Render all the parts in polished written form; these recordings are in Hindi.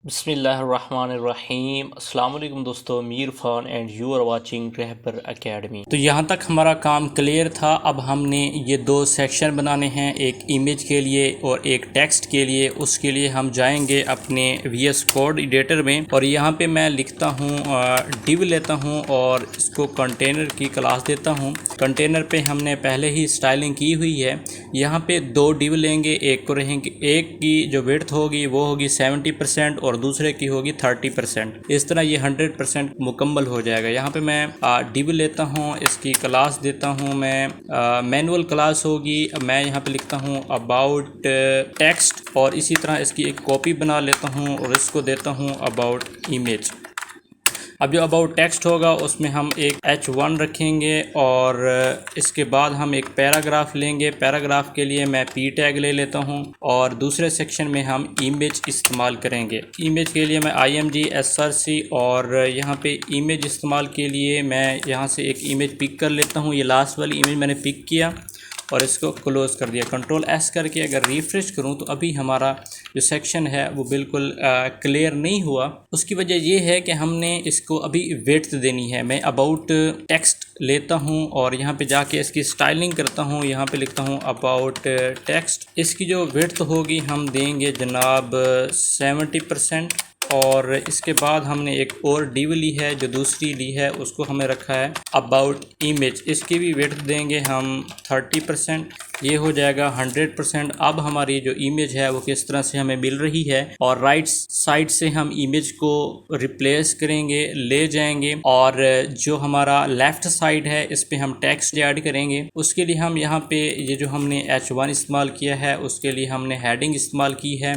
बिस्मिल्लाहिर्रहमानिर्रहीम। अस्सलाम वालेकुम दोस्तों, Mir Faan and you are watching Rahbar academy. तो यहाँ तक हमारा काम क्लियर था। अब हमने ये दो सेक्शन बनाने हैं, एक इमेज के लिए और एक टेक्स्ट के लिए। उसके लिए हम जाएंगे अपने VS कोड एडिटर में और यहाँ पे मैं लिखता हूँ डिव लेता हूँ और इसको कंटेनर की क्लास देता हूँ। कंटेनर पे हमने पहले ही स्टाइलिंग की हुई है। यहाँ पे दो डिव लेंगे, एक को रहेंगे, एक की जो विड्थ होगी वो होगी 70% और दूसरे की होगी 30%। इस तरह ये 100% मुकम्मल हो जाएगा। यहाँ पे मैं डिव लेता हूँ, इसकी क्लास देता हूँ मैं मैनुअल क्लास होगी। मैं यहाँ पे लिखता हूँ अबाउट टेक्स्ट और इसी तरह इसकी एक कॉपी बना लेता हूँ और इसको देता हूँ अबाउट इमेज। अब जो अबाउट टेक्स्ट होगा उसमें हम एक H1 रखेंगे और इसके बाद हम एक पैराग्राफ लेंगे। पैराग्राफ के लिए मैं P टैग ले लेता हूं और दूसरे सेक्शन में हम इमेज इस्तेमाल करेंगे। इमेज के लिए मैं IMG SRC और यहाँ पे इमेज इस्तेमाल के लिए मैं यहाँ से एक इमेज पिक कर लेता हूँ। ये लास्ट वाली इमेज मैंने पिक किया और इसको क्लोज़ कर दिया। कंट्रोल S करके अगर रिफ़्रेश करूं तो अभी हमारा जो सेक्शन है वो बिल्कुल क्लियर नहीं हुआ। उसकी वजह ये है कि हमने इसको अभी विड्थ देनी है। मैं अबाउट टेक्स्ट लेता हूं और यहाँ पे जाके इसकी स्टाइलिंग करता हूं। यहाँ पे लिखता हूं अबाउट टेक्स्ट। इसकी जो विड्थ होगी हम देंगे जनाब 70% और इसके बाद हमने एक और डिव ली है, जो दूसरी ली है उसको हमें रखा है अबाउट इमेज। इसकी भी विड्थ देंगे हम 30%। ये हो जाएगा 100%। अब हमारी जो इमेज है वो किस तरह से हमें मिल रही है और राइट साइड से हम इमेज को रिप्लेस करेंगे, ले जाएंगे और जो हमारा लेफ़्ट साइड है इस पे हम टेक्स्ट ऐड करेंगे। उसके लिए हम यहाँ पे ये जो हमने H1 इस्तेमाल किया है उसके लिए हमने हेडिंग इस्तेमाल की है,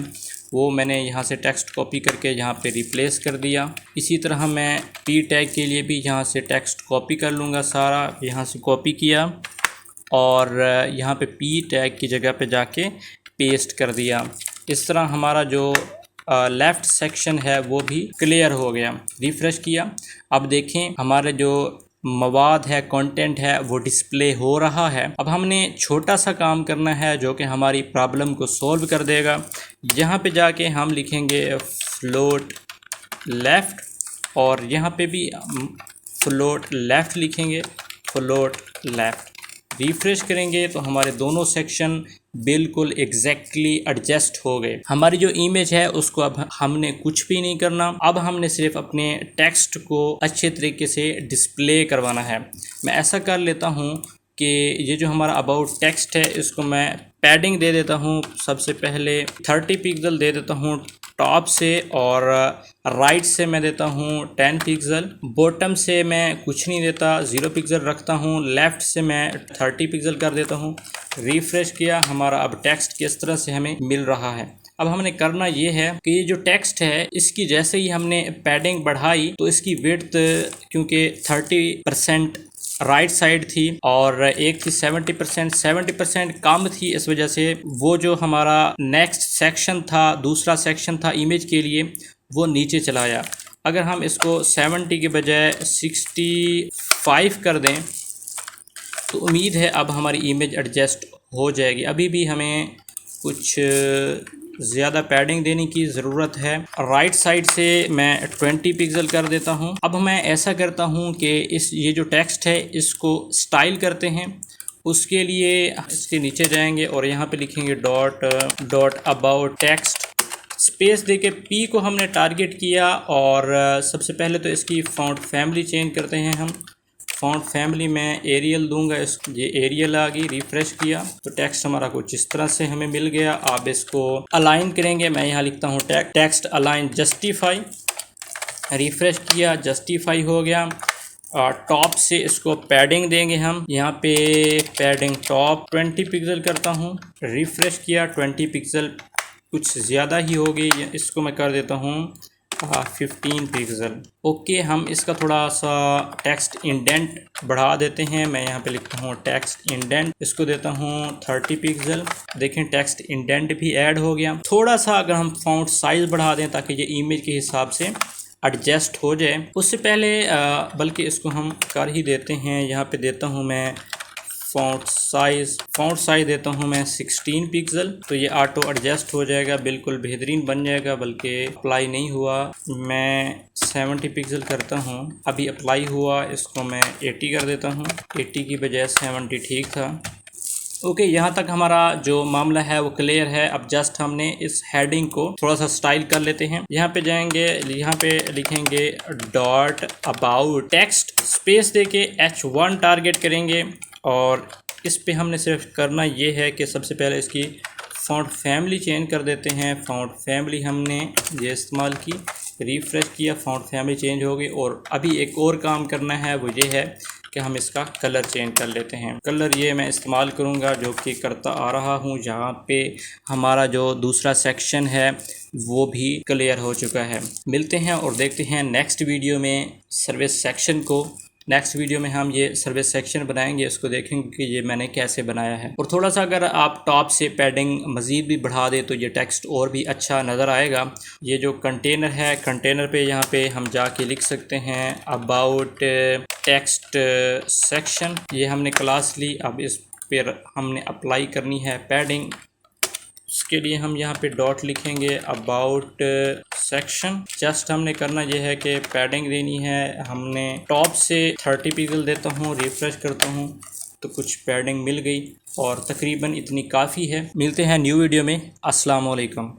वो मैंने यहाँ से टेक्स्ट कॉपी करके यहाँ पे रिप्लेस कर दिया। इसी तरह मैं P टैग के लिए भी यहाँ से टेक्स्ट कॉपी कर लूँगा, सारा यहाँ से कॉपी किया और यहाँ पे P टैग की जगह पे जाके पेस्ट कर दिया। इस तरह हमारा जो लेफ़्ट सेक्शन है वो भी क्लियर हो गया। रिफ़्रेश किया, अब देखें हमारे जो मवाद है, कंटेंट है, वो डिस्प्ले हो रहा है। अब हमने छोटा सा काम करना है जो कि हमारी प्रॉब्लम को सॉल्व कर देगा। यहाँ पे जाके हम लिखेंगे फ्लोट लेफ़्ट और यहाँ पे भी फ्लोट लेफ़्ट लिखेंगे, फ्लोट लेफ़्ट। रिफ़्रेश करेंगे तो हमारे दोनों सेक्शन बिल्कुल एग्जैक्टली एडजस्ट हो गए। हमारी जो इमेज है उसको अब हमने कुछ भी नहीं करना। अब हमने सिर्फ अपने टेक्स्ट को अच्छे तरीके से डिस्प्ले करवाना है। मैं ऐसा कर लेता हूँ कि ये जो हमारा अबाउट टेक्स्ट है इसको मैं पैडिंग दे देता हूँ। सबसे पहले 30 पिक्सल दे देता हूँ टॉप से और राइट से मैं देता हूँ 10 पिक्सल। बॉटम से मैं कुछ नहीं देता, 0 पिक्सल रखता हूँ। लेफ़्ट से मैं 30 पिक्सल कर देता हूँ। रिफ़्रेश किया, हमारा अब टेक्स्ट किस तरह से हमें मिल रहा है। अब हमने करना ये है कि ये जो टेक्स्ट है इसकी जैसे ही हमने पैडिंग बढ़ाई तो इसकी विड्थ क्योंकि 30% राइट साइड थी और एक थी 70% कम थी, इस वजह से वो जो हमारा नेक्स्ट सेक्शन था, दूसरा सेक्शन था इमेज के लिए, वो नीचे चला आया। अगर हम इसको 70 के बजाय 65 कर दें तो उम्मीद है अब हमारी इमेज एडजस्ट हो जाएगी। अभी भी हमें कुछ ज़्यादा पैडिंग देने की ज़रूरत है। राइट साइड से मैं 20 पिक्सल कर देता हूं। अब मैं ऐसा करता हूं कि ये जो टेक्स्ट है इसको स्टाइल करते हैं। उसके लिए इसके नीचे जाएंगे और यहाँ पे लिखेंगे डॉट अबाउट टेक्स्ट। स्पेस देके P को हमने टारगेट किया और सबसे पहले तो इसकी फ़ॉन्ट फैमिली चेंज करते हैं हम। फ़ॉन्ट फैमिली में एरियल दूंगा, ये एरियल आ गई। रिफ़्रेश किया तो टेक्स्ट हमारा कुछ इस तरह से हमें मिल गया। आप इसको अलाइन करेंगे, मैं यहाँ लिखता हूँ टेक्स्ट अलाइन जस्टिफाई। रिफ़्रेश किया, जस्टिफाई हो गया। टॉप से इसको पैडिंग देंगे हम, यहाँ पे पैडिंग टॉप 20 पिक्सल करता हूँ। रिफ़्रेश किया, 20 पिक्सल कुछ ज़्यादा ही होगी, इसको मैं कर देता हूँ 15 पिक्सल। ओके, हम इसका थोड़ा सा टेक्स्ट इंडेंट बढ़ा देते हैं। मैं यहाँ पे लिखता हूँ टेक्स्ट इंडेंट, इसको देता हूँ 30 पिक्सल। देखें टेक्स्ट इंडेंट भी ऐड हो गया। थोड़ा सा अगर हम फ़ॉन्ट साइज़ बढ़ा दें ताकि ये इमेज के हिसाब से एडजस्ट हो जाए, उससे पहले बल्कि इसको हम कर ही देते हैं। यहाँ पे देता हूँ मैं फ़ॉन्ट साइज़ देता हूँ मैं 16 पिक्सल। तो ये ऑटो एडजस्ट हो जाएगा, बिल्कुल बेहतरीन बन जाएगा। बल्कि अप्लाई नहीं हुआ, मैं 70 पिक्सल करता हूँ। अभी अप्लाई हुआ, इसको मैं 80 कर देता हूँ। 80 की बजाय 70 ठीक था। ओके, यहाँ तक हमारा जो मामला है वो क्लियर है। अब जस्ट हमने इस हेडिंग को थोड़ा सा स्टाइल कर लेते हैं। यहाँ पे जाएंगे, यहाँ पे लिखेंगे डॉट अबाउट टेक्स्ट, स्पेस देके H1 टारगेट करेंगे। और इस पे हमने सिर्फ करना ये है कि सबसे पहले इसकी फ़ॉन्ट फैमिली चेंज कर देते हैं। फ़ॉन्ट फैमिली हमने ये इस्तेमाल की, रिफ़्रेश किया, फ़ॉन्ट फैमिली चेंज हो गई। और अभी एक और काम करना है, वो ये है कि हम इसका कलर चेंज कर लेते हैं। कलर ये मैं इस्तेमाल करूँगा जो कि करता आ रहा हूँ। जहाँ पे हमारा जो दूसरा सेक्शन है वो भी क्लियर हो चुका है। मिलते हैं और देखते हैं नेक्स्ट वीडियो में सर्विस सेक्शन को। नेक्स्ट वीडियो में हम ये सर्विस सेक्शन बनाएंगे, इसको देखेंगे कि ये मैंने कैसे बनाया है। और थोड़ा सा अगर आप टॉप से पैडिंग मज़ीद भी बढ़ा दें तो ये टेक्स्ट और भी अच्छा नज़र आएगा। ये जो कंटेनर है, कंटेनर पे यहाँ पे हम जाके लिख सकते हैं अबाउट टेक्स्ट सेक्शन। ये हमने क्लास ली, अब इस पर हमने अप्लाई करनी है पैडिंग। उसके लिए हम यहाँ पे डॉट लिखेंगे अबाउट सेक्शन। जस्ट हमने करना यह है कि पैडिंग देनी है। हमने टॉप से 30 पिक्सल देता हूँ, रिफ़्रेश करता हूँ तो कुछ पैडिंग मिल गई और तकरीबन इतनी काफ़ी है। मिलते हैं न्यू वीडियो में। अस्सलाम वालेकुम।